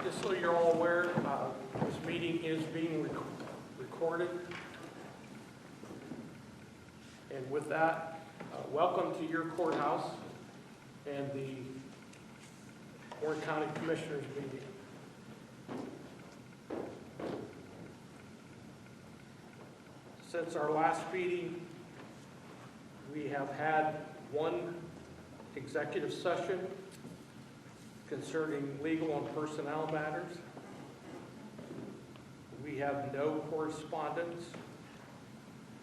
Just so you're all aware, this meeting is being recorded. And with that, welcome to your courthouse and the Warren County Commissioners meeting. Since our last meeting, we have had one executive session concerning legal and personnel matters. We have no correspondence.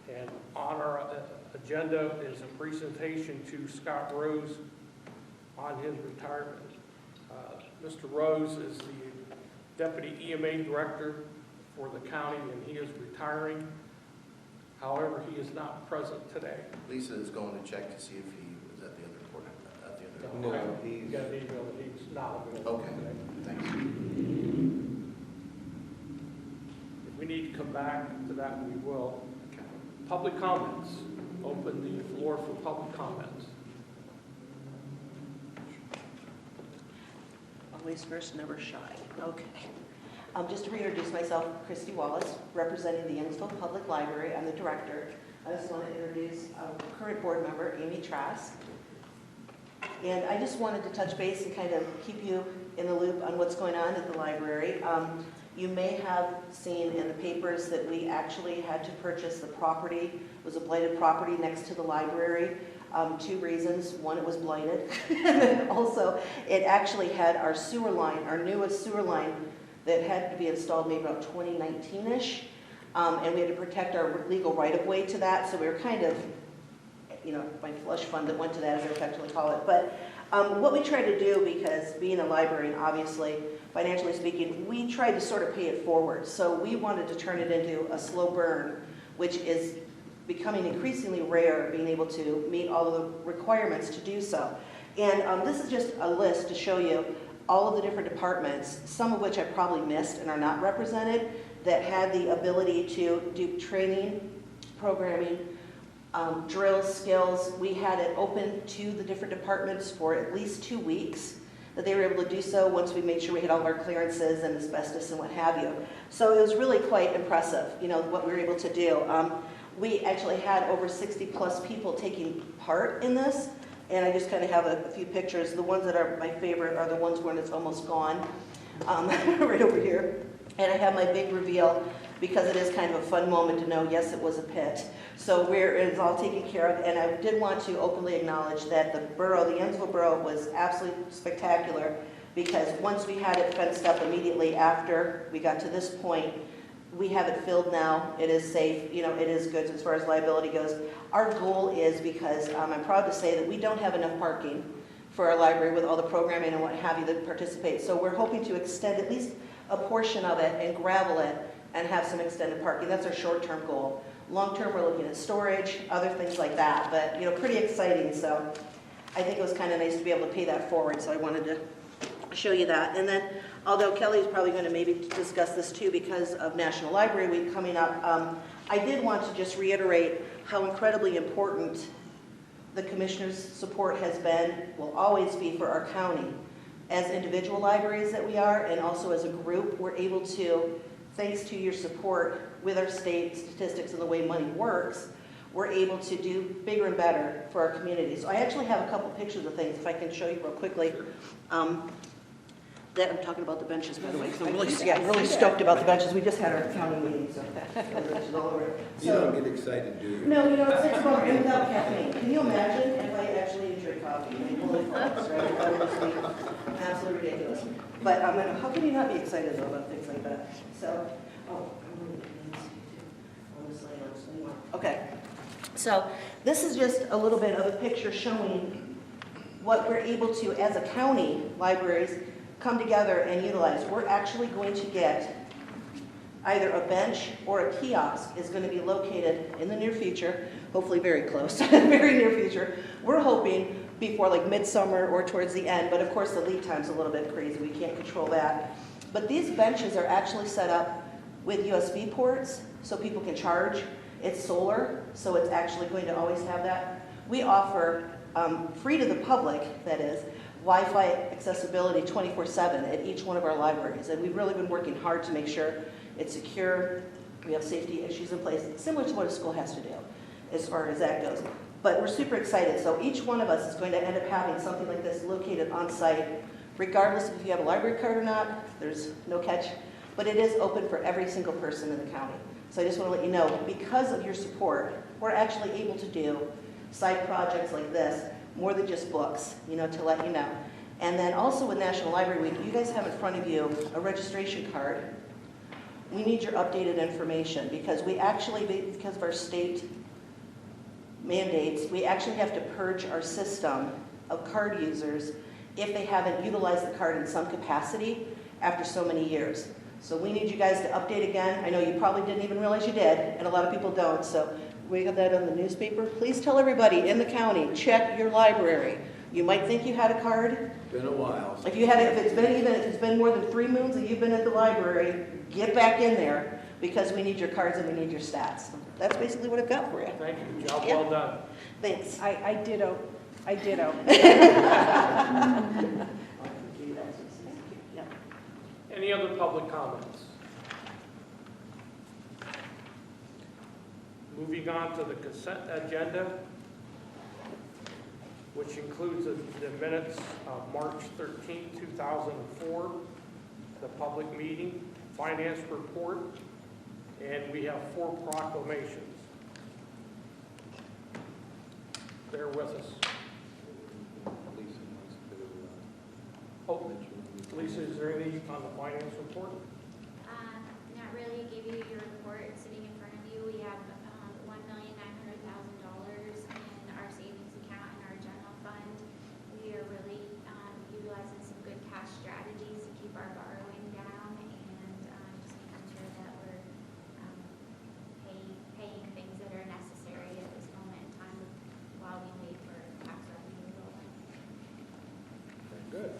And on our agenda is a presentation to Scott Rose on his retirement. Mr. Rose is the Deputy EMA Director for the county, and he is retiring. However, he is not present today. Lisa is going to check to see if he was at the other court. At the other No, he's got an email that he's not available. Okay, today. thanks. If we need to come back to that, we will. Okay. Public comments. Open the floor for public comments. Always first, never shy. Okay. Just to reintroduce myself, Christy Wallace, representing the Youngsville Public Library. I'm the director. I just want to introduce our current board member, Amy Trask. And I just wanted to touch base and kind of keep you in the loop on what's going on at the library. You may have seen in the papers that we actually had to purchase the property. It was a blighted property next to the library. Two reasons. One, it was blighted. And then also, it actually had our sewer line, our newest sewer line that had to be installed maybe about 2019-ish. And we had to protect our legal right-of-way to that. So we were kind of, my slush fund that went to that, as I effectively call it. But what we tried to do, because being a librarian, obviously, financially speaking, we tried to sort of pay it forward. So we wanted to turn it into a slow burn, which is becoming increasingly rare, being able to meet all of the requirements to do so. And this is just a list to show you all of the different departments, some of which I probably missed and are not represented, that had the ability to do training, programming, drills, skills. We had it open to the different departments for at least 2 weeks, that they were able to do so once we made sure we had all of our clearances and asbestos and what have you. So it was really quite impressive, what we were able to do. We actually had over 60 plus people taking part in this, and I just kind of have a few pictures. The ones that are my favorite are the ones when it's almost gone, right over here. And I have my big reveal, because it is kind of a fun moment to know, yes, it was a pit. So it's all taken care of, and I did want to openly acknowledge that the Youngsville Borough was absolutely spectacular, because once we had it fenced up immediately after we got to this point, we have it filled now. It is safe. It is good as far as liability goes. Our goal is, because I'm proud to say that we don't have enough parking for our library with all the programming and what have you that participate. So we're hoping to extend at least a portion of it and gravel it and have some extended parking. That's our short-term goal. Long-term, we're looking at storage, other things like that. But, pretty exciting. So I think it was kind of nice to be able to pay that forward. So I wanted to show you that. And then, although Kelly's probably going to maybe discuss this too because of National Library Week coming up, I did want to just reiterate how incredibly important the Commissioner's support has been, will always be, for our county. As individual libraries that we are, and also as a group, we're able to, thanks to your support with our state statistics and the way money works, we're able to do bigger and better for our community. So I actually have a couple pictures of things, if I can show you real quickly. That I'm talking about the benches, by the way, because I'm really stoked about the benches. We just had our county meeting, so benches all over. You don't get excited, do you? No, it's about and without caffeine. Can you imagine if I actually drink coffee? Holy smokes, right? That would just be absolutely ridiculous. But how can you not be excited though about things like that? So, okay. So this is just a little bit of a picture showing what we're able to, as a county, libraries, come together and utilize. We're actually going to get either a bench or a kiosk is going to be located in the near future, hopefully very close, very near future. We're hoping before like midsummer or towards the end, but of course the lead time's a little bit crazy. We can't control that. But these benches are actually set up with USB ports so people can charge. It's solar, so it's actually going to always have that. We offer free to the public, that is, Wi-Fi accessibility 24/7 at each one of our libraries. And we've really been working hard to make sure it's secure. We have safety issues in place, similar to what a school has to do as far as that goes. But we're super excited. So each one of us is going to end up having something like this located on site, regardless of if you have a library card or not. There's no catch. But it is open for every single person in the county. So I just want to let you know, because of your support, we're actually able to do side projects like this, more than just books, to let you know. And then also with National Library Week, you guys have in front of you a registration card. We need your updated information because we actually, because of our state mandates, we actually have to purge our system of card users if they haven't utilized the card in some capacity after so many years. So we need you guys to update again. I know you probably didn't even realize you did, and a lot of people don't. So we have that on the newspaper. Please tell everybody in the county, check your library. You might think you had a card. Been a while. If it's been more than 3 moons that you've been at the library, get back in there because we need your cards and we need your stats. That's basically what I've got for you. Thank you, job Yeah. well done. Thanks. I ditto. I ditto. Yep. Any other public comments? Moving on to the consent agenda, which includes the minutes of March 13, 2004, the public meeting, finance report, and we have 4 proclamations. Bear with us. Lisa wants to, Oh, Lisa, is there anything on the finance report? Not really. I gave you your report sitting in front of you. We have $1,900,000 in our savings account and our general fund. We are really utilizing some good cash strategies to keep our borrowing down and just making sure that we're paying things that are necessary at this moment in time while we wait for tax revenue to roll in. Very good.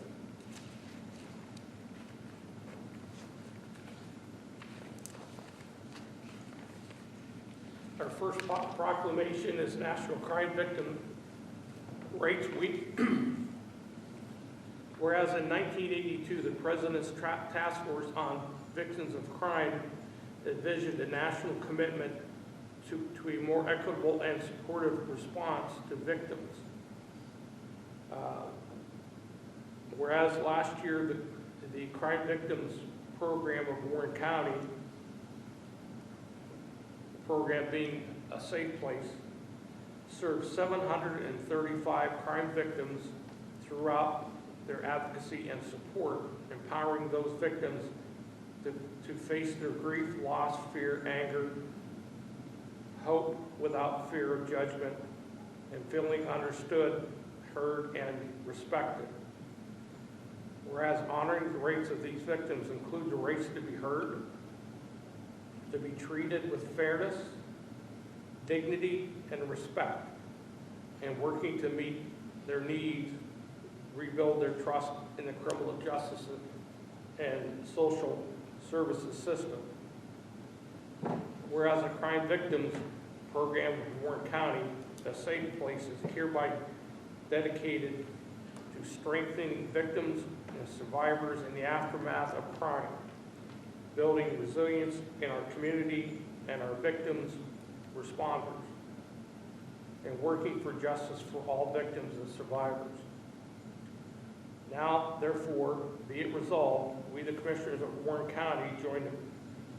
Our first proclamation is National Crime Victim Rights Week. Whereas in 1982, the President's Task Force on Victims of Crime envisioned a national commitment to a more equitable and supportive response to victims. Whereas last year, the Crime Victims Program of Warren County, the program being a safe place, served 735 crime victims throughout their advocacy and support, empowering those victims to face their grief, loss, fear, anger, hope without fear of judgment, and feeling understood, heard, and respected. Whereas honoring the rights of these victims include the rights to be heard, to be treated with fairness, dignity, and respect, and working to meet their needs, rebuild their trust in the criminal justice and social services system. Whereas the Crime Victims Program of Warren County, a safe place, is hereby dedicated to strengthening victims and survivors in the aftermath of crime, building resilience in our community and our victims, responders, and working for justice for all victims and survivors. Now, therefore, be it resolved, we, the Commissioners of Warren County, join the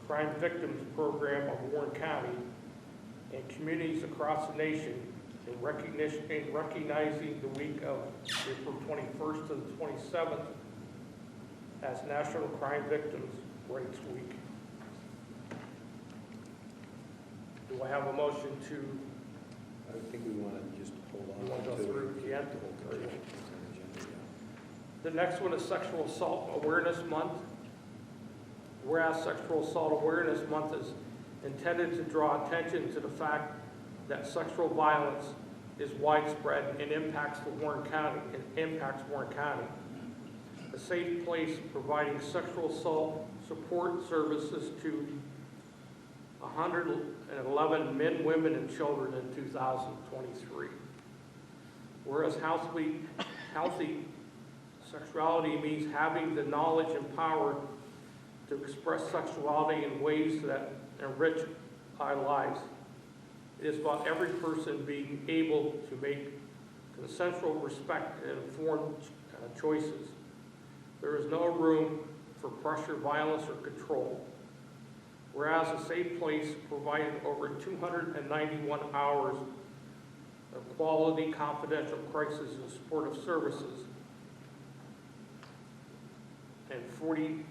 Crime Victims Program of Warren County and communities across the nation in recognizing the week of April 21st to the 27th as National Crime Victims Rights Week. Do I have a motion to? I think we want to just hold on You want to go to through it. the end? The whole consent agenda, yeah. The next one is Sexual Assault Awareness Month. Whereas Sexual Assault Awareness Month is intended to draw attention to the fact that sexual violence is widespread and impacts Warren County. A safe place providing sexual assault support services to 111 men, women, and children in 2023. Whereas Healthy Sexuality means having the knowledge and power to express sexuality in ways that enrich our lives. It is about every person being able to make consensual, respect, and informed choices. There is no room for pressure, violence, or control. Whereas a safe place provided over 291 hours of quality, confidential crisis and supportive services, and 49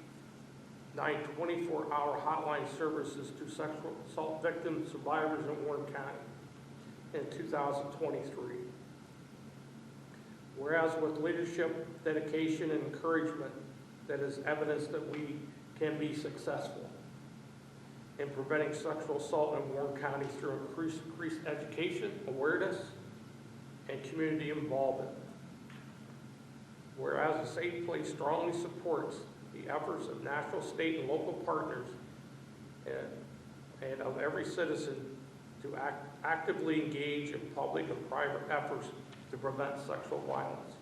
24-hour hotline services to sexual assault victims, survivors in Warren County in 2023. Whereas with leadership, dedication, and encouragement, that is evidence that we can be successful in preventing sexual assault in Warren County through increased education, awareness, and community involvement. Whereas a safe place strongly supports the efforts of national, state, and local partners and of every citizen to actively engage in public and private efforts to prevent sexual violence.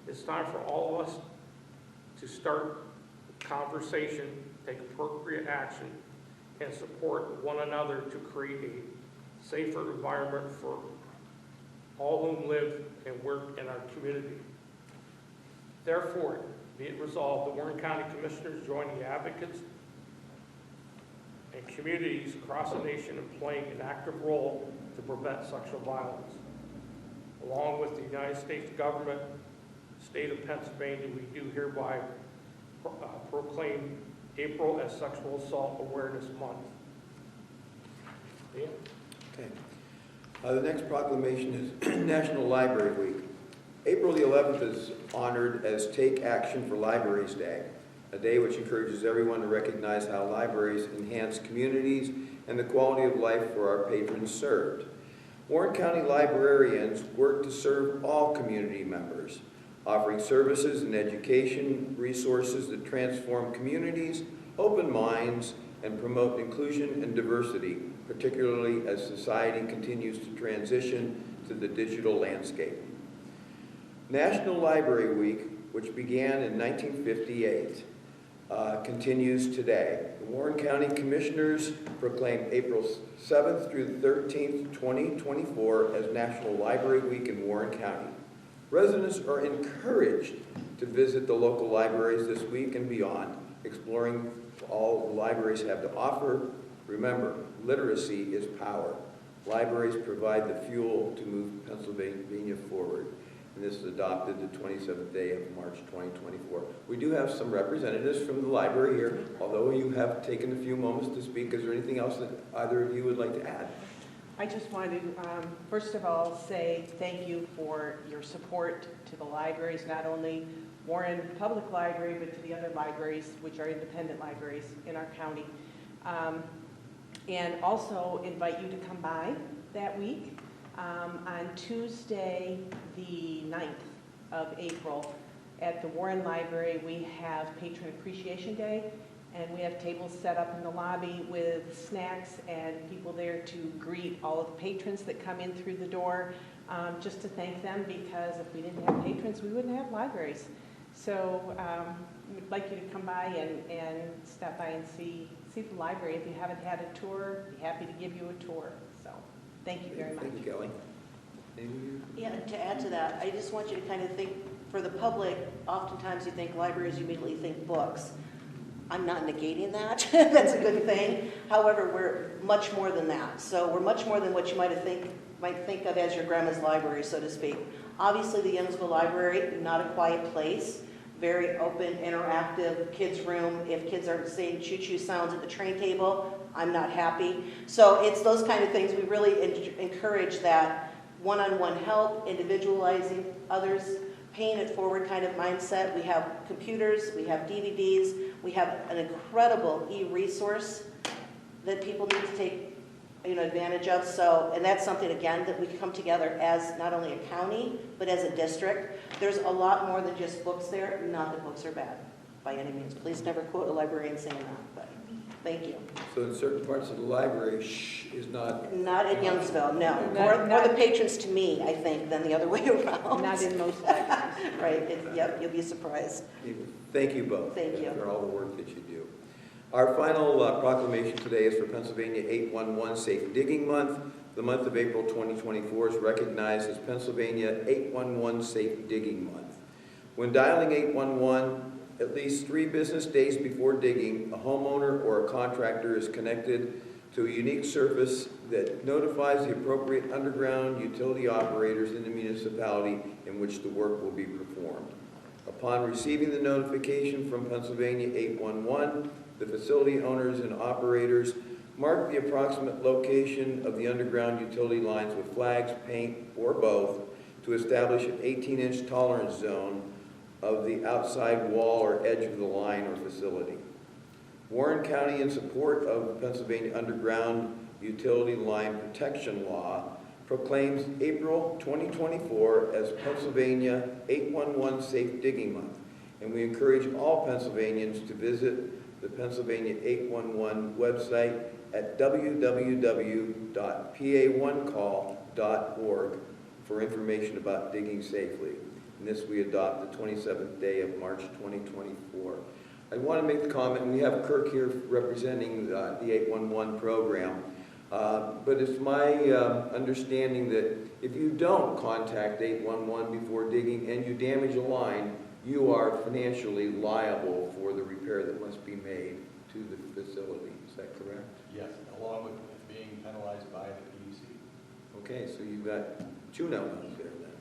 It's time for all of us to start a conversation, take appropriate action, and support one another to create a safer environment for all whom live and work in our community. Therefore, be it resolved, the Warren County Commissioners join the advocates and communities across the nation in playing an active role to prevent sexual violence. Along with the United States government, state of Pennsylvania, we do hereby proclaim April as Sexual Assault Awareness Month. Dan? Okay. The next proclamation is National Library Week. April the 11th is honored as Take Action for Libraries Day, a day which encourages everyone to recognize how libraries enhance communities and the quality of life for our patrons served. Warren County librarians work to serve all community members, offering services and education resources that transform communities, open minds, and promote inclusion and diversity, particularly as society continues to transition to the digital landscape. National Library Week, which began in 1958, continues today. The Warren County Commissioners proclaim April 7th through the 13th, 2024 as National Library Week in Warren County. Residents are encouraged to visit the local libraries this week and beyond, exploring all the libraries have to offer. Remember, literacy is power. Libraries provide the fuel to move Pennsylvania forward. And this is adopted the 27th day of March 2024. We do have some representatives from the library here. Although you have taken a few moments to speak, is there anything else that either of you would like to add? I just wanted to, first of all, say thank you for your support to the libraries, not only Warren Public Library, but to the other libraries, which are independent libraries in our county. And also invite you to come by that week. On Tuesday, the 9th of April, at the Warren Library, we have Patron Appreciation Day, and we have tables set up in the lobby with snacks and people there to greet all of the patrons that come in through the door, just to thank them, because if we didn't have patrons, we wouldn't have libraries. So we'd like you to come by and stop by and see the library. If you haven't had a tour, we'd be happy to give you a tour. So thank you very much. Thank you, Kelly. Yeah, and to add to that, I just want you to kind of think, for the public, oftentimes you think libraries, you immediately think books. I'm not negating that. That's a good thing. However, we're much more than that. So we're much more than what you might think of as your grandma's library, so to speak. Obviously, the Youngsville Library, not a quiet place. Very open, interactive, kids' room. If kids are saying choo-choo sounds at the train table, I'm not happy. So it's those kind of things. We really encourage that one-on-one help, individualizing others, paying it forward kind of mindset. We have computers, we have DVDs, we have an incredible e-resource that people need to take advantage of. So, and that's something, again, that we can come together as not only a county, but as a district. There's a lot more than just books there. Not that books are bad, by any means. Please never quote a librarian saying that. But Thank you. So in certain parts of the library, shh is not, Not in Youngsville, no. Not- More the patrons to me, I think, than the other way around. Not in most libraries. Right, yep, you'll be surprised. thank you both. Thank you. For all the work that you do. Our final proclamation today is for Pennsylvania 811 Safe Digging Month. The month of April 2024 is recognized as Pennsylvania 811 Safe Digging Month. When dialing 811, at least 3 business days before digging, a homeowner or a contractor is connected to a unique service that notifies the appropriate underground utility operators in the municipality in which the work will be performed. Upon receiving the notification from Pennsylvania 811, the facility owners and operators mark the approximate location of the underground utility lines with flags, paint, or both to establish an 18-inch tolerance zone of the outside wall or edge of the line or facility. Warren County, in support of Pennsylvania Underground Utility Line Protection Law, proclaims April 2024 as Pennsylvania 811 Safe Digging Month, and we encourage all Pennsylvanians to visit the Pennsylvania 811 website at www.pa1call.org for information about digging safely. And this we adopt the 27th day of March 2024. I want to make the comment, and we have Kirk here representing the 811 program, but it's my understanding that if you don't contact 811 before digging and you damage a line, you are financially liable for the repair that must be made to the facility. Is that correct? Yes, along with being penalized by the PUC. Okay, so you've got 2 no-nos there then.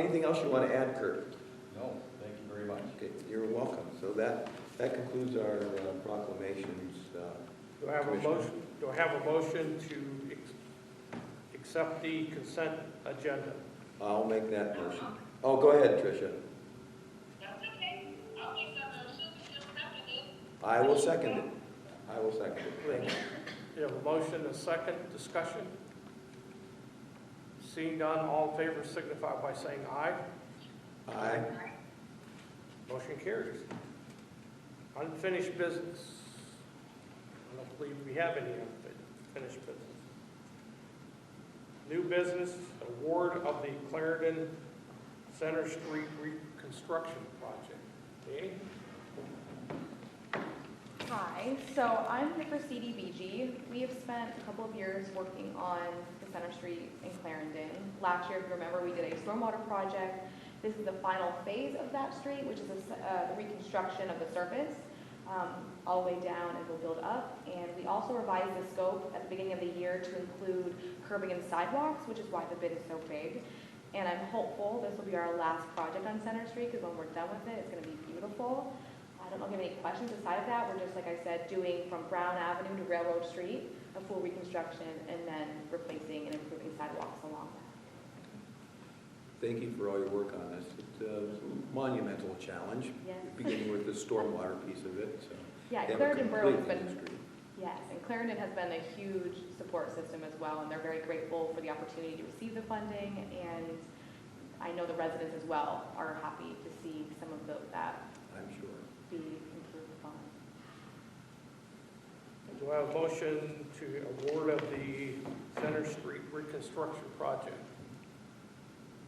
Anything else you want to add, Kurt? No, thank you very much. Okay, you're welcome. So that concludes our proclamations. Do I have a Commissioner. motion, do I have a motion to accept the consent agenda? I'll make that motion. Oh, go ahead, Tricia. That's okay. I'll make that motion. You'll second it. I will second it. I will second it. Thank you. You have a motion, a second, discussion? Seeing none, all in favor signify by saying aye. Aye. Motion carries. Unfinished business. I don't believe we have any unfinished business. New business, award of the Clarendon Center Street Reconstruction Project. Danny? Hi, so I'm here for CDBG. We have spent a couple of years working on the Center Street in Clarendon. Last year, if you remember, we did a stormwater project. This is the final phase of that street, which is the reconstruction of the surface, all the way down and we'll build up. And we also revised the scope at the beginning of the year to include curbing and sidewalks, which is why the bid is so big. And I'm hopeful this will be our last project on Center Street, because when we're done with it, it's going to be beautiful. I don't know if you have any questions aside of that. We're just, like I said, doing from Brown Avenue to Railroad Street, a full reconstruction, and then replacing and improving sidewalks along that. Thank you for all your work on this. It's a monumental challenge, Yes. beginning with the stormwater piece of it. So Yeah, they have a Clarendon Borough has complete been, street. yes, and Clarendon has been a huge support system as well, and they're very grateful for the opportunity to receive the funding, and I know the residents as well are happy to see some of that I'm sure. be improved upon. Do I have a motion to award of the Center Street Reconstruction Project?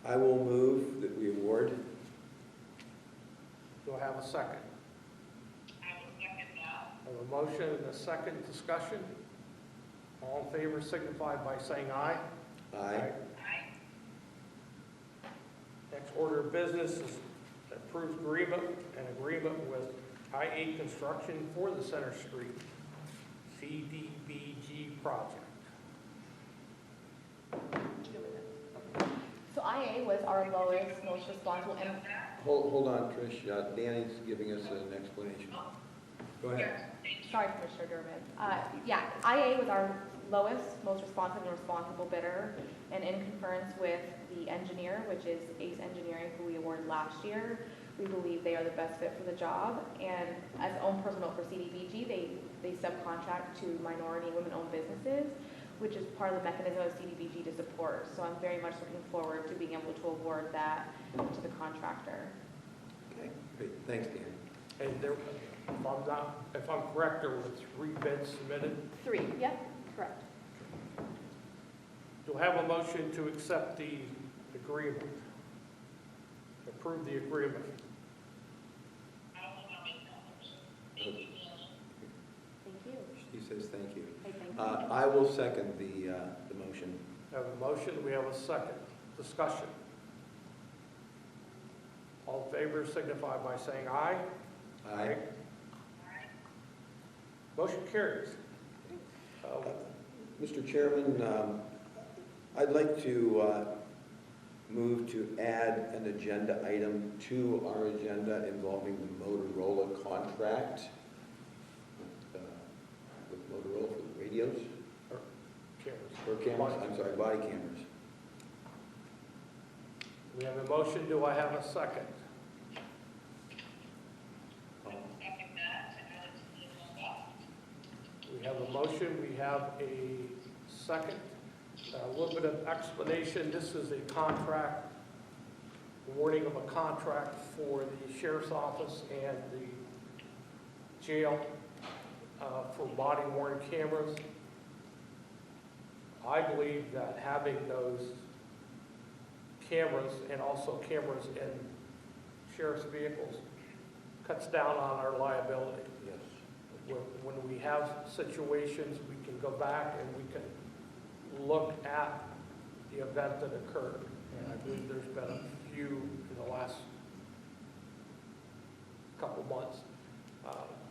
I will move that we award. Do I have a second? I will second that. I have a motion and a second, discussion. All in favor signify by saying aye. Aye. Aye. Next order of business is approved agreement with IA Construction for the Center Street CDBG project. So IA was our lowest, most responsible, and Hold on, Trish. Danny's giving us an explanation. Go ahead. sorry, Commissioner Durbin. Yeah, IA was our lowest, most responsive and responsible bidder, and in concurrence with the engineer, which is Ace Engineering, who we awarded last year, we believe they are the best fit for the job. And as own personal note for CDBG, they subcontract to minority women-owned businesses, which is part of the mechanism of CDBG to support. So I'm very much looking forward to being able to award that to the contractor. Okay, great. Thanks, Danny. And there, if I'm correct, there were 3 bids submitted. 3, yep, correct. Do I have a motion to accept the agreement? Approve the agreement? I will not make that motion. Thank you, Jillian. Thank you. She says thank you. I thank you. I will second the motion. We have a motion, we have a second. Discussion. All in favor signify by saying aye. Aye. Motion carries. Mr. Chairman, I'd like to move to add an agenda item to our agenda involving the Motorola contract with Motorola for the radios, or cameras, I'm sorry, body cameras. We have a motion, do I have a second? I will second that, and I'll let you know. We have a motion, we have a second. A little bit of explanation, this is a contract, awarding of a contract for the sheriff's office and the jail for body worn cameras. I believe that having those cameras and also cameras in sheriff's vehicles cuts down on our liability. Yes. When we have situations, we can go back and we can look at the event that occurred. And I believe there's been a few in the last couple months.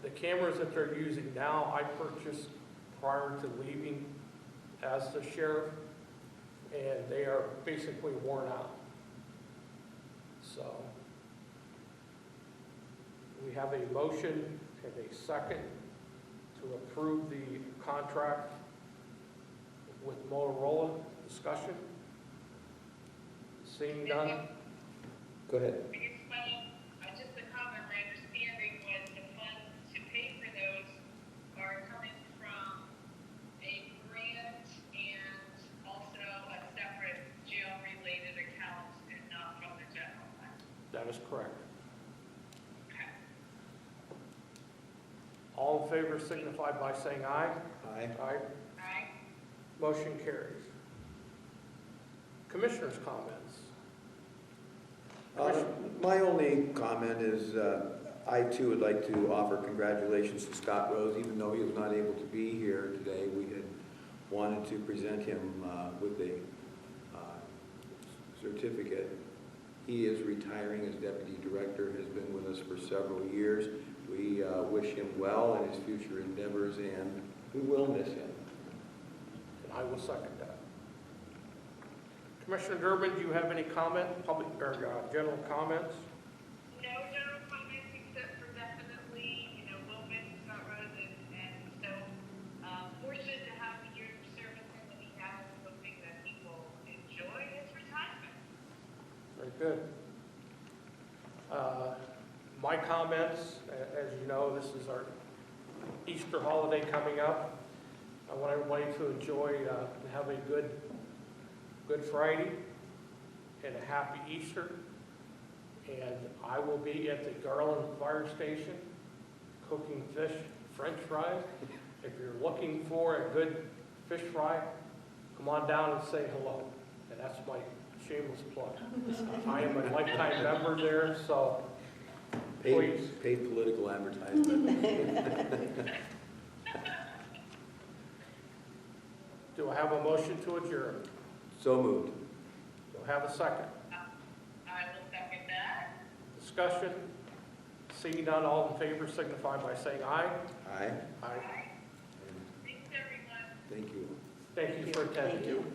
The cameras that they're using now, I purchased prior to leaving as the sheriff, and they are basically worn out. So we have a motion and a second to approve the contract with Motorola. Discussion? Seeing none? Go ahead. I guess just a comment, my understanding was the funds to pay for those are coming from a grant and also a separate jail-related account and not from the general fund. That is correct. Okay. All in favor signify by saying aye. Aye. Aye. Aye. Motion carries. Commissioners' comments. My only comment is I too would like to offer congratulations to Scott Rose, even though he was not able to be here today. We had wanted to present him with a certificate. He is retiring as deputy director, has been with us for several years. We wish him well in his future endeavors, and we will miss him. And I will second that. Commissioner Durbin, do you have any comment, public or general comments? No general comments except for definitely, we'll miss Scott Rose and so fortunate to have the years of service that he has, hoping that he will enjoy his retirement. Very good. My comments, as you know, this is our Easter holiday coming up. I want everybody to enjoy and have a Good Friday and a happy Easter. And I will be at the Garland Fire Station cooking fish, French fries. If you're looking for a good fish fry, come on down and say hello. And that's my shameless plug. I am a lifetime member there, so please. Paid political advertisement. Do I have a motion to adjourn? So moved. Do I have a second? I will second that. Discussion? Seeing none, all in favor signify by saying aye. Aye. Aye. Thanks, everyone. Thank you. Thank you for attending. Thank you.